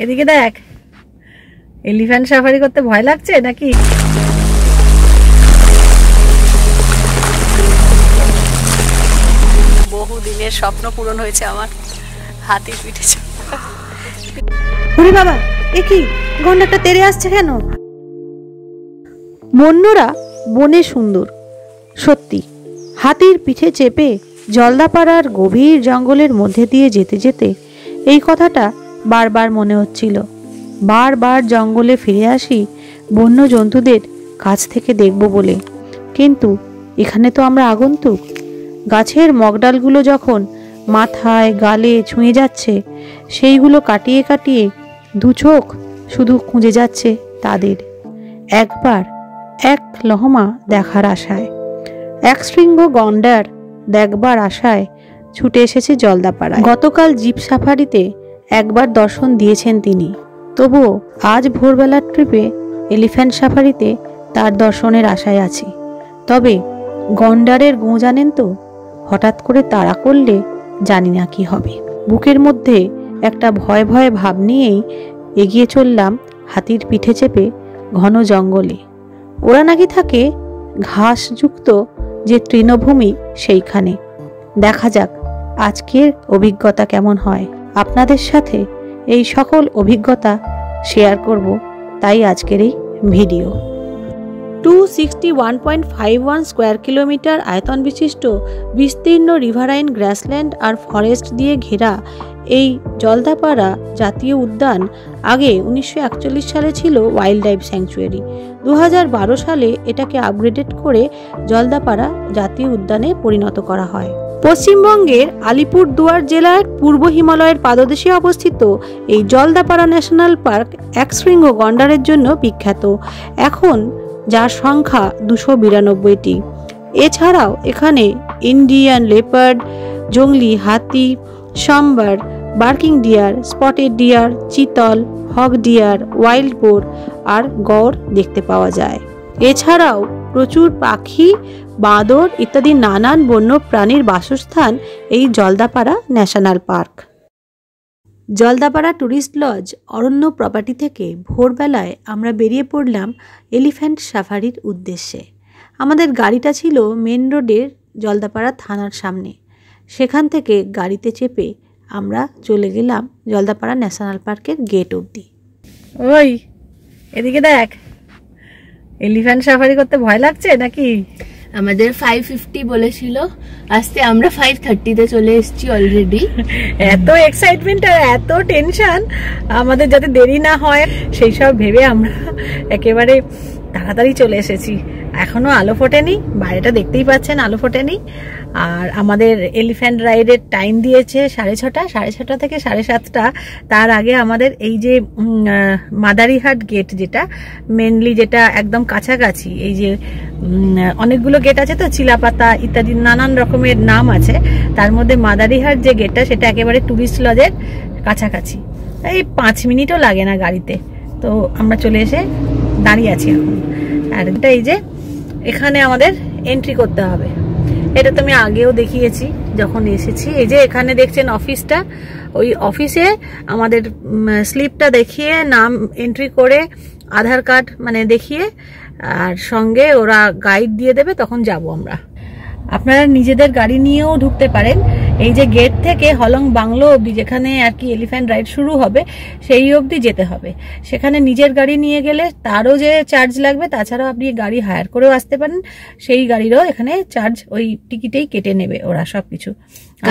এদিকে দেখ, elephant safari করতে ভয় লাগছে নাকি? বহু দিনের স্বপ্ন পূরণ হয়েছে আমার, হাতির পিঠে চাপা। ওরে বাবা, এ কি গন্ডারটা তেড়ে আসছে কেন? বন্যরা বনে সুন্দর সত্যি। হাতির পিঠে চেপে জলদাপাড়ার গভীর জঙ্গলের মধ্যে দিয়ে যেতে যেতে এই কথাটা বারবার মনে হচ্ছিল। বারবার জঙ্গলে ফিরে আসি বন্য জন্তুদের কাছ থেকে দেখব বলে, কিন্তু এখানে তো আমরা আগন্তুক। গাছের মগডালগুলো যখন মাথায় গালে ছুঁয়ে যাচ্ছে, সেইগুলো কাটিয়ে কাটিয়ে দু চোখ শুধু খুঁজে যাচ্ছে তাদের একবার এক লহমা দেখার আশায়। এক শৃঙ্গ গন্ডার দেখবার আশায় ছুটে এসেছে জলদাপাড়ায়। গতকাল জিপ সাফারিতে একবার দর্শন দিয়েছেন তিনি, তবুও আজ ভোরবেলার ট্রিপে এলিফ্যান্ট সাফারিতে তার দর্শনের আশায় আছি। তবে গন্ডারের গো জানেন তো, হঠাৎ করে তাড়া করলে জানি না কি হবে। বুকের মধ্যে একটা ভয় ভয় ভাব নিয়েই এগিয়ে চললাম হাতির পিঠে চেপে ঘন জঙ্গলে। ওরা নাকি থাকে ঘাসযুক্ত যে তৃণভূমি সেইখানে। দেখা যাক আজকের অভিজ্ঞতা কেমন হয়। আপনাদের সাথে এই সকল অভিজ্ঞতা শেয়ার করব, তাই আজকের এই ভিডিও। 261.51 স্কোয়ার কিলোমিটার আয়তন বিশিষ্ট বিস্তীর্ণ রিভারাইন গ্রাসল্যান্ড আর ফরেস্ট দিয়ে ঘেরা এই জলদাপাড়া জাতীয় উদ্যান আগে 1941 সালে ছিল ওয়াইল্ড লাইফ স্যাংচুয়ারি। 2012 সালে এটাকে আপগ্রেডেড করে জলদাপাড়া জাতীয় উদ্যানে পরিণত করা হয়। পশ্চিমবঙ্গের আলিপুরদুয়ার জেলার পূর্ব হিমালয়ের পাদদেশে অবস্থিত এই জলদাপাড়া ন্যাশনাল পার্ক এক শৃঙ্গ গন্ডারের জন্য বিখ্যাত, এখন যার সংখ্যা 292টি। এছাড়াও এখানে ইন্ডিয়ান লেপার্ড, জংলি হাতি, সম্বার, বার্কিং ডিয়ার, স্পটেড ডিয়ার, চিতল, হক ডিয়ার, ওয়াইল্ড বোর আর গড় দেখতে পাওয়া যায়। এছাড়াও প্রচুর পাখি, বাঁদর ইত্যাদি নানান বন্য প্রাণীর বাসস্থান এই Jaldapara national park. Jaldapara tourist lodge Aranya property থেকে ভোরবেলায় আমরা বেরিয়ে পড়লাম এলিফ্যান্ট সাফারির উদ্দেশ্যে। আমাদের গাড়িটা ছিল মেন রোডের জলদাপাড়া থানার সামনে। সেখান থেকে গাড়িতে চেপে আমরা চলে গেলাম জলদাপাড়া ন্যাশনাল পার্কের গেট অবধি। ওই এদিকে দেখ, এলিফ্যান্ট সাফারি করতে ভয় লাগছে নাকি? আমাদের 550 বলেছিল আসতে, আমরা 530-তে চলে এসেছি অলরেডি। এত এক্সাইটমেন্ট আর এত টেনশন আমাদের যাতে দেরি না হয় সেই সব ভেবে আমরা একেবারে তাড়াতাড়ি চলে এসেছি। এখনো আলো ফোটেনি, বাইরেটা দেখতেই পাচ্ছেন আলো ফোটেনি। আর আমাদের এলিফ্যান্ট রাইডের টাইম দিয়েছে 6:30, 6:30 থেকে 7:30। তার আগে আমাদের এই যে মাদারিহাট গেট, যেটা মেনলি যেটা একদম কাছাকাছি, এই যে অনেকগুলো গেট আছে তো, চিলাপাতা ইত্যাদি নানান রকমের নাম আছে, তার মধ্যে মাদারিহাট যে গেটটা সেটা একেবারে টুরিস্ট লজের কাছাকাছি। এই 5 মিনিটও লাগে না গাড়িতে। তো আমরা চলে এসে দাঁড়িয়ে আছি এখন। আর এটা এই যে এখানে আমাদের এন্ট্রি করতে হবে, এটা তো আমি আগেও দেখিয়েছি যখন এসেছি। এই যে এখানে দেখছেন অফিসটা, ওই অফিসে আমাদের স্লিপটা দেখিয়ে নাম এন্ট্রি করে আধার কার্ড মানে দেখিয়ে আর সঙ্গে ওরা গাইড দিয়ে দেবে, তখন যাব আমরা। আপনারা নিজেদের গাড়ি নিয়েও ঢুকতে পারেন। এই যে গেট থেকে হলং বাংলো অবধি, যেখানে আর কি এলিফ্যান্ট রাইড শুরু হবে, সেই অবধি যেতে হবে। সেখানে নিজের গাড়ি নিয়ে গেলে তারও যে চার্জ লাগবে, তাছাড়াও আপনি গাড়ি হায়ার করেও আসতে পারেন, সেই গাড়িরও এখানে চার্জ ওই টিকিটেই কেটে নেবে ওরা সবকিছু।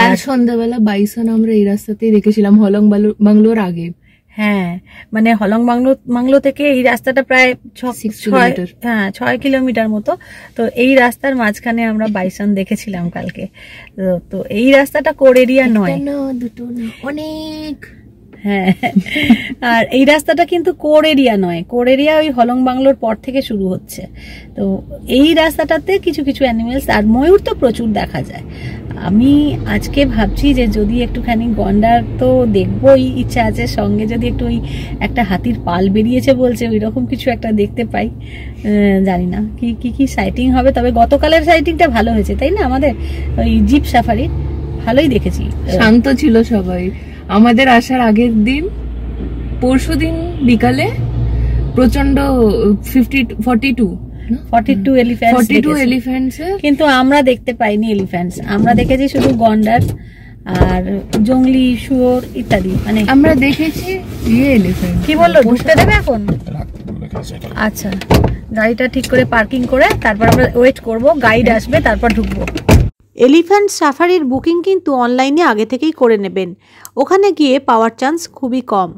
আর সন্ধ্যাবেলা বাইসন আমরা এই রাস্তাতেই দেখেছিলাম হলং বাংলোর আগে। হ্যাঁ, মানে হলং বাংলো থেকে এই রাস্তাটা প্রায় 6 কিলোমিটার মতো। তো এই রাস্তার মাঝখানে আমরা বাইসন দেখেছিলাম কালকে। তো এই রাস্তাটা কোর এরিয়া নয়, দুটো না, অনেক হ্যাঁ, আর এই রাস্তাটা কিন্তু কোর এরিয়া নয়, কোর এরিয়া ওই হলং বাংলোর পর থেকে শুরু হচ্ছে। তো এই রাস্তাটাতে কিছু কিছু অ্যানিমেলস আর ময়ূর তো প্রচুর দেখা যায়। আমি আজকে ভাবছি যে যদি একটুখানি গন্ডার তো দেখবোই, ইচ্ছা আছে, সঙ্গে যদি একটু ওই একটা হাতির পাল বেরিয়েছে বলছে, ওই রকম কিছু একটা দেখতে পাই। জানি না কি কি কি সাইটিং হবে, তবে গতকালের সাইটিংটা ভালো হয়েছে তাই না? আমাদের ওই জিপ সাফারি ভালোই দেখেছি, শান্ত ছিল সবাই। আমাদের আসার আগের দিন পরশুদিন বিকালে প্রচন্ড 42 এলিফ্যান্টস, কিন্তু আমরা দেখতে পাইনি এলিফ্যান্টস, আমরা দেখেছি শুধু গন্ডার আর জংলি শুয়োর ইত্যাদি। মানে আমরা দেখেছি এলিফ্যান্ট। কি বললো, ঢুকতে দেবে এখন? আচ্ছা, গাড়িটা ঠিক করে পার্কিং করে তারপর আমরা ওয়েট করব, গাইড আসবে, তারপর ঢুকবো। এলিফ্যান্ট সাফারির বুকিং কিন্তু অনলাইনে আগে থেকেই করে নেবেন, ওখানে গিয়ে পাওয়ার চান্স খুবই কম।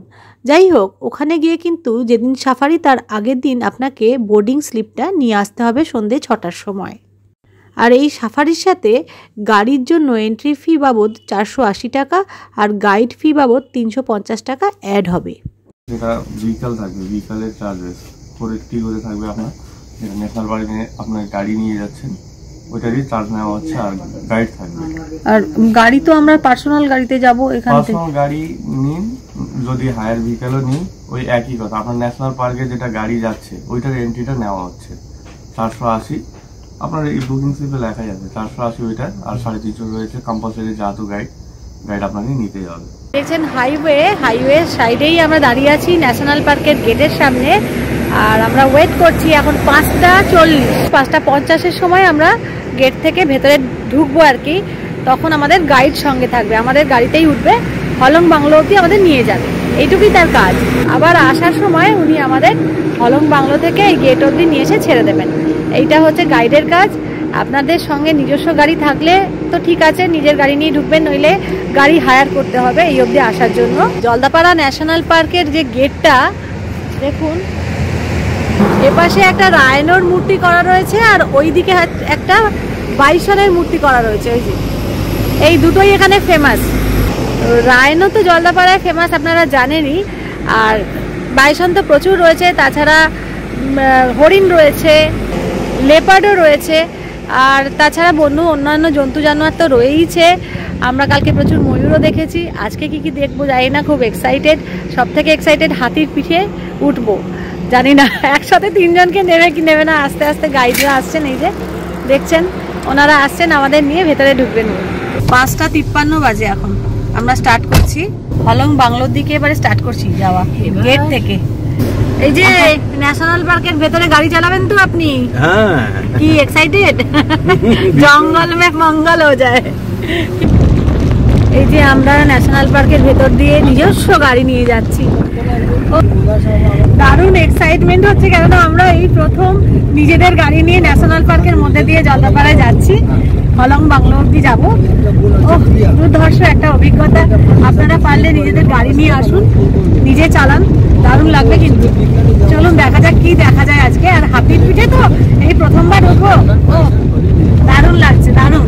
যাই হোক, ওখানে গিয়ে কিন্তু যেদিন সাফারি তার আগের দিন আপনাকে বোর্ডিং স্লিপটা নিয়ে আসতে হবে সন্ধ্যে 6টার সময়। আর এই সাফারির সাথে গাড়ির জন্য এন্ট্রি ফি বাবদ 480 টাকা আর গাইড ফি বাবদ 350 টাকা অ্যাড হবে। যেটা ভিকাল থাকবে, ভিকালের চার্জেস 480 করে থাকবে আপনার। যেটা ন্যাশনাল পার্কে আপনার গাড়ি নিয়ে যাচ্ছেন ওইটারই চার্জ নেওয়া হচ্ছে, আর গাইড থাকবে। আর গাড়ি তো আমরা পার্সোনাল গাড়িতে যাব, এখান থেকে পার্সোনাল গাড়ি নিন, যদি হায়ার ভিকালও নিন ওই একই কথা। আপনার ন্যাশনাল পার্কে যেটা গাড়ি যাচ্ছে ওইটার এন্ট্রিটা নেওয়া হচ্ছে 480। আপনার এই বুকিং স্লিপে লেখা যাবে 480 ওইটার, আর 350 রয়েছে কম্পালসারি যেহেতু গাইড আপনাকে নিতেই হবে। দেখছেন হাইওয়ের সাইডেই আমরা দাঁড়িয়ে আছি ন্যাশনাল পার্কের গেটের সামনে, আর আমরা ওয়েট করছি। এখন 5:40, 5:50-এর সময় আমরা গেট থেকে ভেতরে ঢুকবো আর কি। তখন আমাদের গাইড সঙ্গে থাকবে, আমাদের গাড়িতেই উঠবে, হলং বাংলো অবধি আমাদের নিয়ে যাবে, এইটুকুই তার কাজ। আবার আসার সময় উনি আমাদের হলং বাংলো থেকে এই গেট অবধি নিয়ে এসে ছেড়ে দেবেন, এইটা হচ্ছে গাইডের কাজ। আপনাদের সঙ্গে নিজস্ব গাড়ি থাকলে তো ঠিক আছে, নিজের গাড়ি নিয়ে ঢুকবেন, নইলে গাড়ি হায়ার করতে হবে এই অবধি আসার জন্য। জলদাপাড়া ন্যাশনাল পার্কের যে গেটটা দেখুন, এপাশে একটা রায়নোর মূর্তি করা রয়েছে আর ওইদিকে একটা বাইসনের মূর্তি করা রয়েছে। ওই যে এই দুটোই এখানে ফেমাস। রায়নো তো জলদাপাড়ায় ফেমাস, আপনারা জানেনই, আর বাইসন তো প্রচুর রয়েছে, তাছাড়া হরিণ রয়েছে, লেপার্ডও রয়েছে, আর তাছাড়া অন্যান্য জন্তু জানোয়ার তো রয়েইছে। আমরা কালকে প্রচুর ময়ূরও দেখেছি, আজকে কি কি দেখবো জানি না, খুব এক্সাইটেড। সব থেকে এক্সাইটেড হাতির পিঠে উঠবো, জানি না একসাথে 3 জনকে নেবে কি নেবে না। আস্তে আস্তে গাইডরা আসছেন, এই যে দেখছেন ওনারা আসছেন আমাদের নিয়ে, ভেতরে ঢুকবেন। 5:53 বাজে এখন, আমরা স্টার্ট করছি হলং বাংলোর দিকে, এবারে স্টার্ট করছি যাওয়া গেট থেকে। এই যে ন্যাশনাল পার্কের ভেতরে গাড়ি চালাবেন তো আপনি? হ্যাঁ, কি এক্সাইটেড? জঙ্গল মে মঙ্গল হয়ে যায়। এই যে আমরা ন্যাশনাল পার্কের ভেতর দিয়ে নিজস্ব গাড়ি নিয়ে যাচ্ছি, দারুণ এক্সাইটমেন্ট হচ্ছে, কেননা আমরা এই প্রথম নিজেদের গাড়ি নিয়ে ন্যাশনাল পার্কের মধ্যে দিয়ে জলদাপাড়ায় যাচ্ছি, হলং বাংলো অব্দি যাবো। দুর্ধর্ষ একটা অভিজ্ঞতা। আপনারা পারলে নিজেদের গাড়ি নিয়ে আসুন, নিজে চালান, দারুণ লাগবে কিন্তু। চলুন দেখা যাক কি দেখা যায় আজকে। আর হাতির পিঠে তো এই প্রথমবার উঠবো, ও দারুণ লাগছে, দারুণ।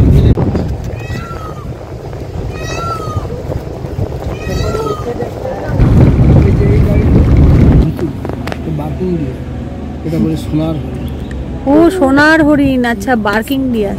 ও সোনার হরিণ, আচ্ছা, বার্কিং ডিয়ার।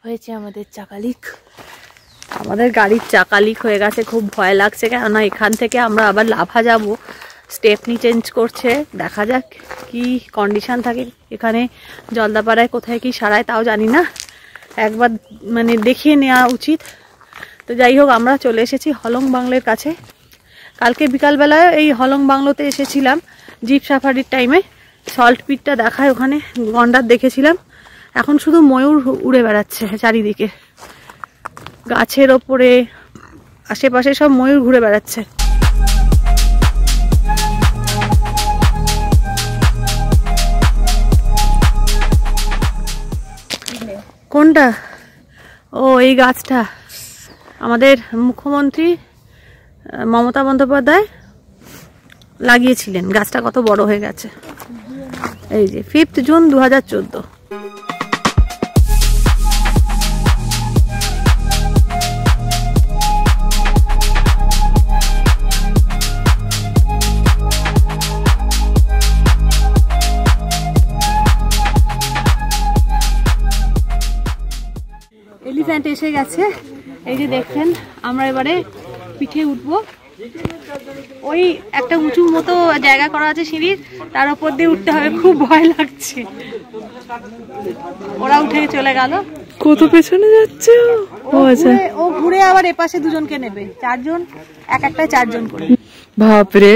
হয়েছে আমাদের চাকালিক। আমাদের গাড়ির চাকা লিক হয়ে গেছে, খুব ভয় লাগছে, কেননা এখান থেকে আমরা আবার লাভা যাব, স্টেপনি চেঞ্জ করছে, দেখা যাক কি কন্ডিশন থাকে এখানে জলদাপাড়ায়, কোথায় কি সারায় তাও জানি না, একবার মানে দেখিয়ে নেওয়া উচিত। তো যাই হোক, আমরা চলে এসেছি হলং বাংলোর কাছে। কালকে বিকালবেলায় এই হলং বাংলোতে এসেছিলাম জিপ সাফারির টাইমে, সল্ট পিটটা দেখায়, ওখানে গন্ডার দেখেছিলাম। এখন শুধু ময়ূর উড়ে বেড়াচ্ছে চারিদিকে, গাছের ওপরে আশেপাশে সব ময়ূর ঘুরে বেড়াচ্ছে। কোনটা? ও এই গাছটা আমাদের মুখ্যমন্ত্রী মমতা বন্দ্যোপাধ্যায় লাগিয়েছিলেন। গাছটা কত বড় হয়ে গেছে, এই যে 5 জুন 2014। এলিফ্যান্ট এসে গেছে, এই যে দেখছেন। আমরা এবারে পিঠে উঠবো, ওই একটা উঁচু মতো জায়গা করা আছে সিঁড়ির, তার উপর দিয়ে উঠতে হবে, খুব ভয় লাগছে। ওরা উঠে চলে গেল, কত পেছনে যাচ্ছে ও ঘুরে আবার এপাশে দুজনকে নেবে, 4 জন, এক একটা 4 জন করে। বাপরে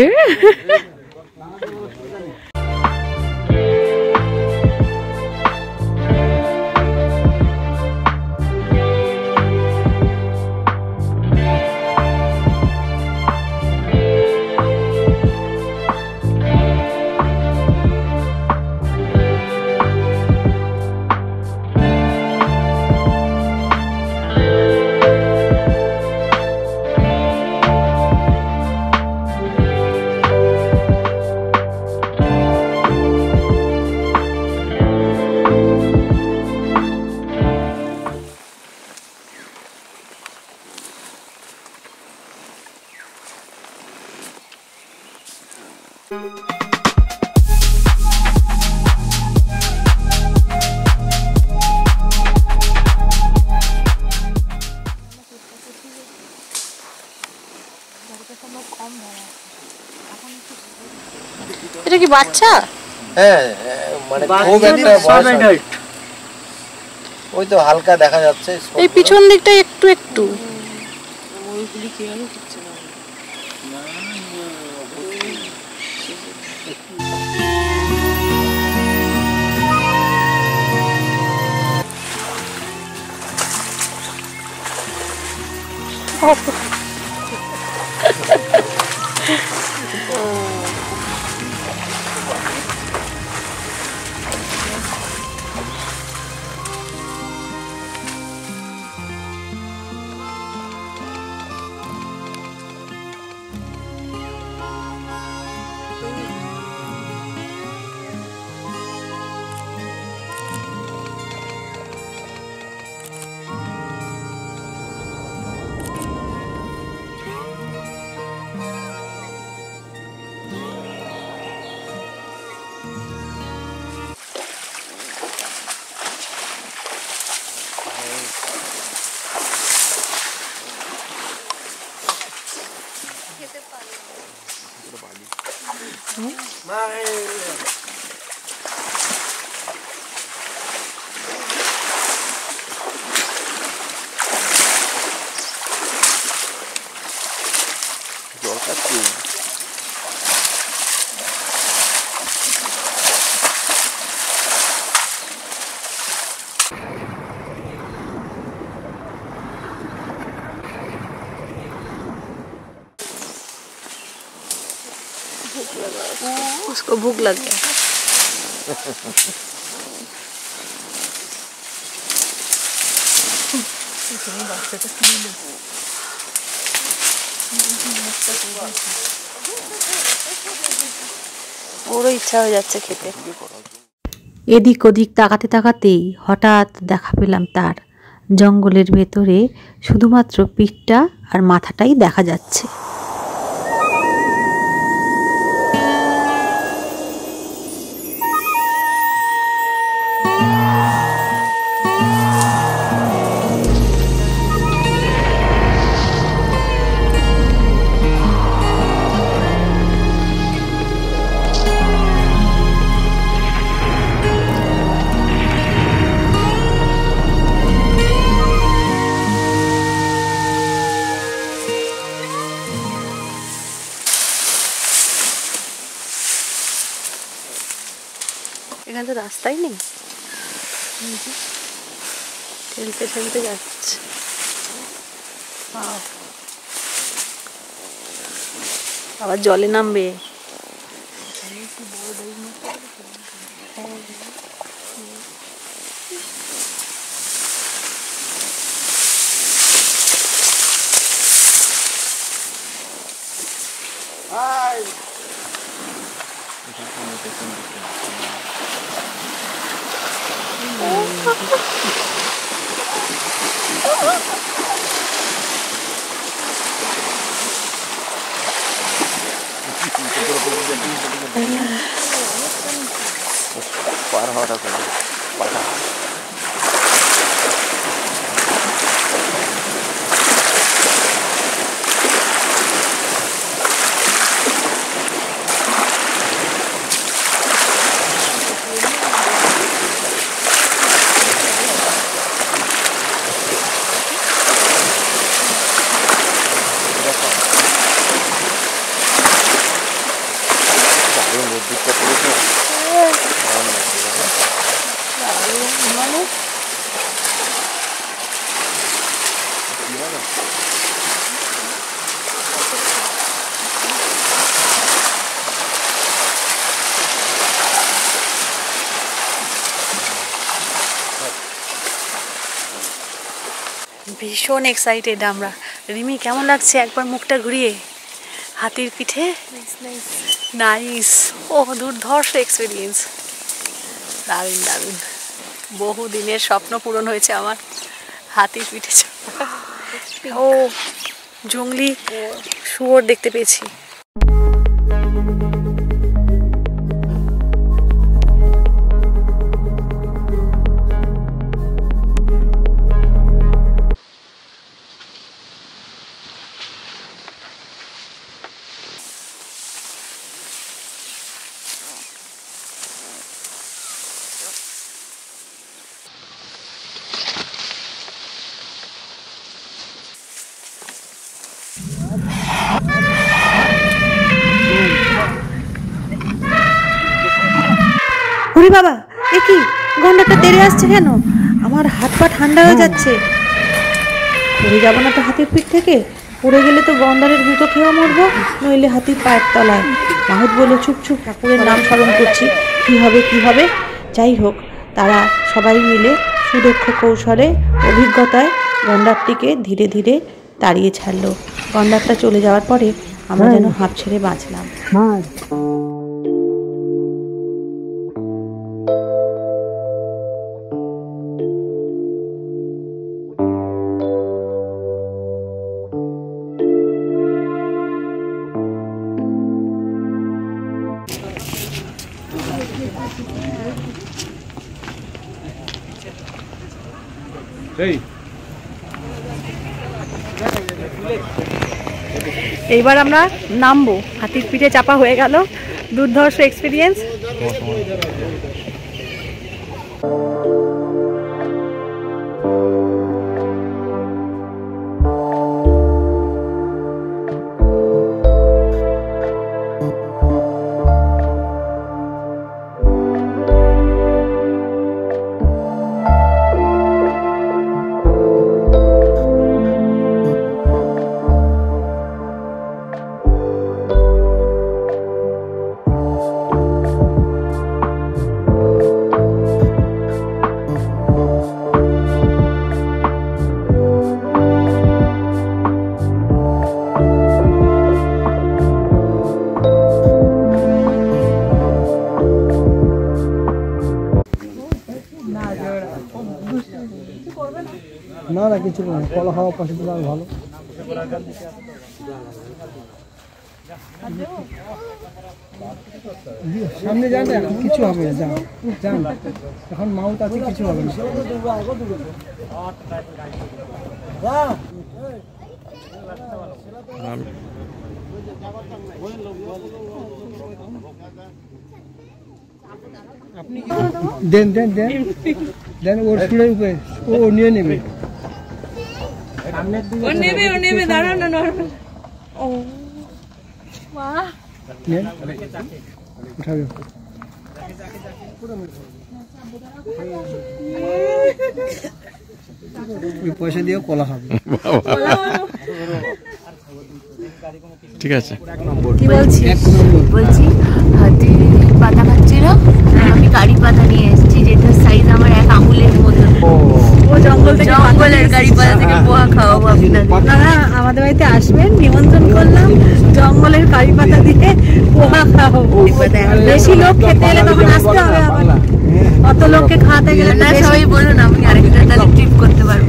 এটা কি বাচ্চা? হ্যাঁ, মানে খুব একটা বয়স, ওই তো হালকা দেখা যাচ্ছে এই পিছন দিকটা একটু একটু। उसको भूख लग गया। ওরও ইচ্ছা হয়ে যাচ্ছে খেতে। এদিক ওদিক তাকাতে তাকাতেই হঠাৎ দেখা পেলাম তার, জঙ্গলের ভেতরে শুধুমাত্র পিঠটা আর মাথাটাই দেখা যাচ্ছে। তো রাস্তাই নেই, ঠেলতে ঠেলতে যাচ্ছে। আবার জলে নামবে। পার হওয়াটা পাঠা ভীষণ এক্সাইটেড আমরা। রিমি কেমন লাগছে একবার মুখটা ঘুরিয়ে? হাতির পিঠে নাইস। ও দুর্ধর্ষ এক্সপিরিয়েন্স, দারুণ দারুণ। বহু দিনের স্বপ্ন পূরণ হয়েছে আমার, হাতির পিঠে। ও জংলি শুয়োর দেখতে পেয়েছি। ওরে বাবা, এ কি গন্ডারটা তেড়ে আসছে কেন? আমার হাত পা ঠান্ডা হয়ে যাচ্ছে। পড়ে যাবো না তো হাতির পিঠ থেকে? পড়ে গেলে তো গন্ডারের গুঁতো খেয়েও মরবো, নইলে হাতির পায়ের তলায়। মাহুত বলে চুপ চুপ, ঠাকুরের নাম স্মরণ করছি, কি হবে কি হবে। যাই হোক, তারা সবাই মিলে সুদক্ষ কৌশলে অভিজ্ঞতায় গন্ডারটিকে ধীরে ধীরে তাড়িয়ে ছাড়লো। গন্ডারটা চলে যাওয়ার পরে আমরা যেন হাঁপ ছেড়ে বাঁচলাম। এইবার আমরা নামবো, হাতির পিঠে চাপা হয়ে গেল, দুর্ধর্ষ এক্সপিরিয়েন্স। না না কিছু না, কলা খাওয়া পাশে দিলে আর ভালো। সামনে যান, এখন কিছু হবে না, যান যান, এখন মাউথ আছে, কিছু হবে না। দেন দেন দেন দেন, ওর চুলের উপরে ও নিয়ে নেবে, ও নেবে দাঁড়াও না, ও উঠাবে। ওই পয়সা দিয়ে কলা খাবে। ঠিক আছে, কি বলছিস? বলছি হাতি পাতা খাচ্ছিল, আমি কারি পাতা নিয়ে এসেছি যেটার সাইজ আমার এক আঙুলের মতো। ও জঙ্গলের কারি পাতা থেকে পোহা খাওয়াবো আপনাদের। আপনারা আমাদের বাড়িতে আসবেন, নিমন্ত্রণ করলাম, জঙ্গলের কারি পাতা দিয়ে পোহা খাওয়াবো। বেশি লোক খেতে এলে তখন আসতে হবে আবার, অত লোককে খাওয়াতে গেলে না, সবাই বলুন আমি আরেকটা তাহলে ট্রিপ করতে পারবো।